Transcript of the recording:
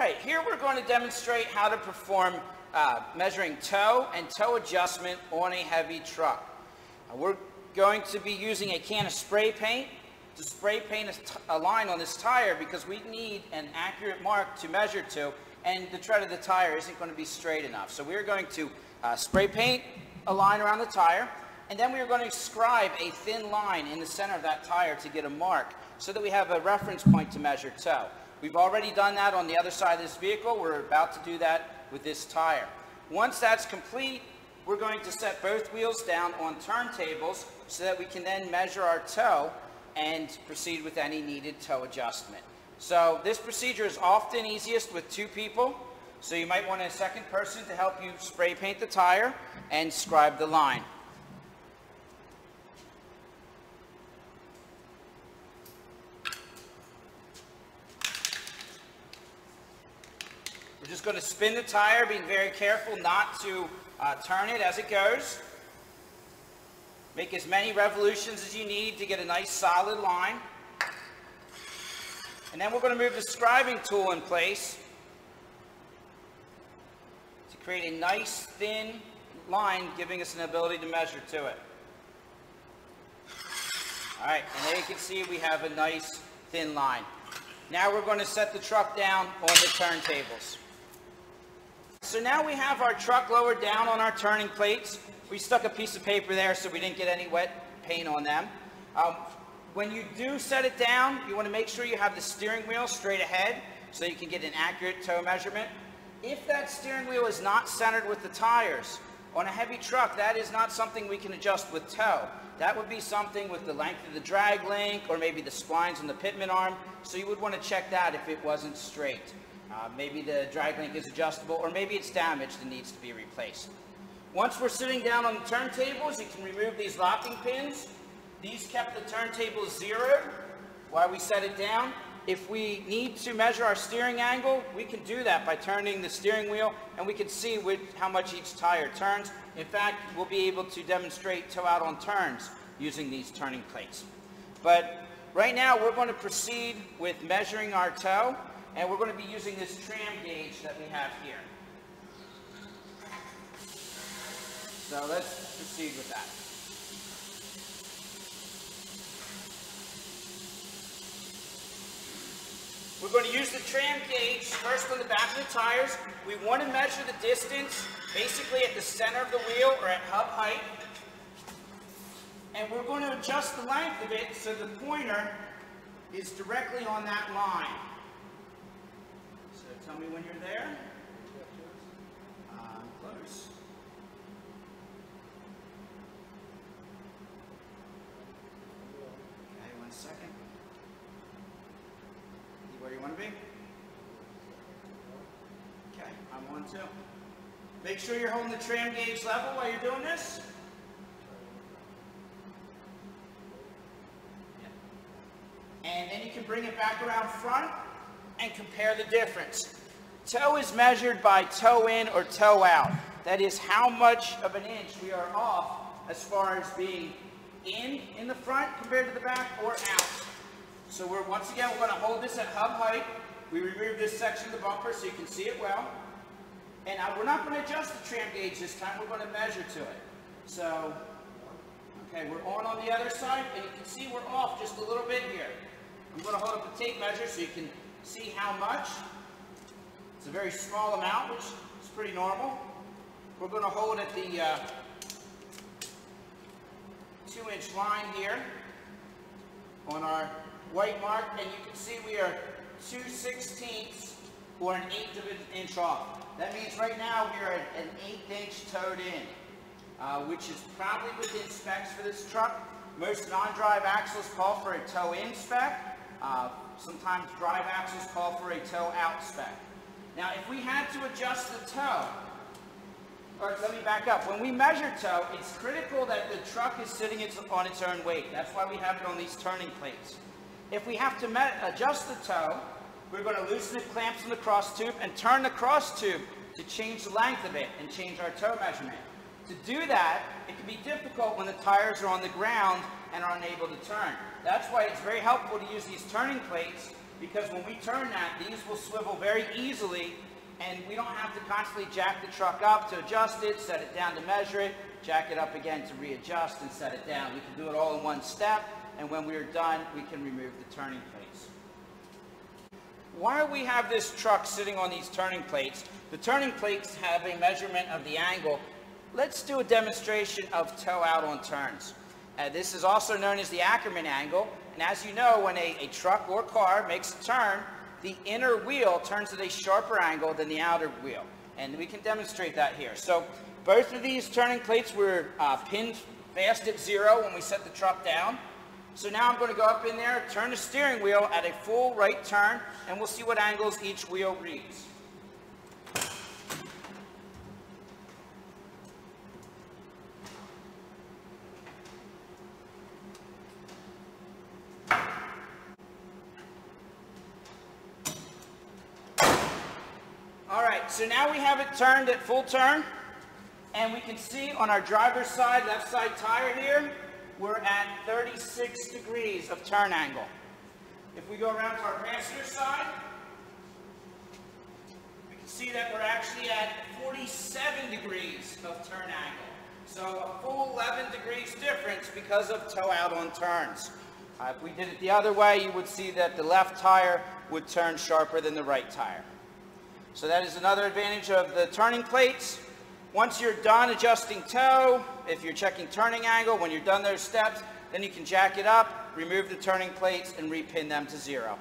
right, here we're going to demonstrate how to perform measuring toe and toe adjustment on a heavy truck. We're going to be using a can of spray paint to spray paint a line on this tire because we need an accurate mark to measure to, and the tread of the tire isn't going to be straight enough. So we're going to spray paint a line around the tire, and then we're going to scribe a thin line in the center of that tire to get a mark so that we have a reference point to measure toe. We've already done that on the other side of this vehicle. We're about to do that with this tire. Once that's complete, we're going to set both wheels down on turntables so that we can then measure our toe and proceed with any needed toe adjustment. So this procedure is often easiest with two people, so you might want a second person to help you spray paint the tire and scribe the line. We're just going to spin the tire, being very careful not to turn it as it goes. Make as many revolutions as you need to get a nice solid line. And then we're going to move the scribing tool in place to create a nice thin line, giving us an ability to measure to it. All right, and there you can see we have a nice thin line. Now we're going to set the truck down on the turntables. So now we have our truck lowered down on our turning plates. We stuck a piece of paper there so we didn't get any wet paint on them. When you do set it down, you want to make sure you have the steering wheel straight ahead so you can get an accurate toe measurement. If that steering wheel is not centered with the tires, on a heavy truck, that is not something we can adjust with toe. That would be something with the length of the drag link or maybe the splines on the pitman arm, so you would want to check that if it wasn't straight. Maybe the drag link is adjustable, or maybe it's damaged and needs to be replaced. Once we're sitting down on the turntables, you can remove these locking pins. These kept the turntable 0 while we set it down. If we need to measure our steering angle, we can do that by turning the steering wheel, and we can see how much each tire turns. In fact, we'll be able to demonstrate toe out on turns using these turning plates. But right now, we're going to proceed with measuring our toe, and we're going to be using this tram gauge that we have here. So let's proceed with that. We're going to use the tram gauge first on the back of the tires. We want to measure the distance basically at the center of the wheel or at hub height. And we're going to adjust the length of it so the pointer is directly on that line. So tell me when you're there. Close. Okay, 1 second. Where you want to be? Okay, I'm on 2. Make sure you're holding the tram gauge level while you're doing this. And then you can bring it back around front and compare the difference. Toe is measured by toe in or toe out. That is how much of an inch we are off as far as being in the front compared to the back or out. So once again, we're going to hold this at hub height. We remove this section of the bumper so you can see it well. And we're not going to adjust the tram gauge this time. We're going to measure to it. So, okay, we're on the other side, and you can see we're off just a little bit here. I'm going to hold up the tape measure so you can see how much. It's a very small amount, which is pretty normal. We're going to hold at the 2-inch line here on our white mark, and you can see we are 2/16 or an 1/8 of an inch off. That means right now we are at an 1/8 inch toed in, which is probably within specs for this truck. Most non-drive axles call for a toe in spec. Sometimes drive axles call for a toe out spec. Now, if we had to adjust the toe, or let me back up. When we measure toe, it's critical that the truck is sitting on its own weight. That's why we have it on these turning plates. If we have to adjust the toe, we're going to loosen the clamps in the cross tube and turn the cross tube to change the length of it and change our toe measurement. To do that, it can be difficult when the tires are on the ground and are unable to turn. That's why it's very helpful to use these turning plates because when we turn that, these will swivel very easily, and we don't have to constantly jack the truck up to adjust it, set it down to measure it, jack it up again to readjust and set it down. We can do it all in one step, and when we are done, we can remove the turning plates. While we have this truck sitting on these turning plates, the turning plates have a measurement of the angle. Let's do a demonstration of toe out on turns. This is also known as the Ackerman angle, and as you know, when a truck or car makes a turn, the inner wheel turns at a sharper angle than the outer wheel, and we can demonstrate that here. So both of these turning plates were pinned fast at 0 when we set the truck down. So now I'm going to go up in there, turn the steering wheel at a full right turn, and we'll see what angles each wheel reads. Alright, so now we have it turned at full turn, and we can see on our driver's side, left side tire here, we're at 36 degrees of turn angle. If we go around to our passenger side, we can see that we're actually at 47 degrees of turn angle. So a full 11 degrees difference because of toe out on turns. If we did it the other way, you would see that the left tire would turn sharper than the right tire. So that is another advantage of the turning plates. Once you're done adjusting toe, if you're checking turning angle, when you're done those steps, then you can jack it up, remove the turning plates, and repin them to 0.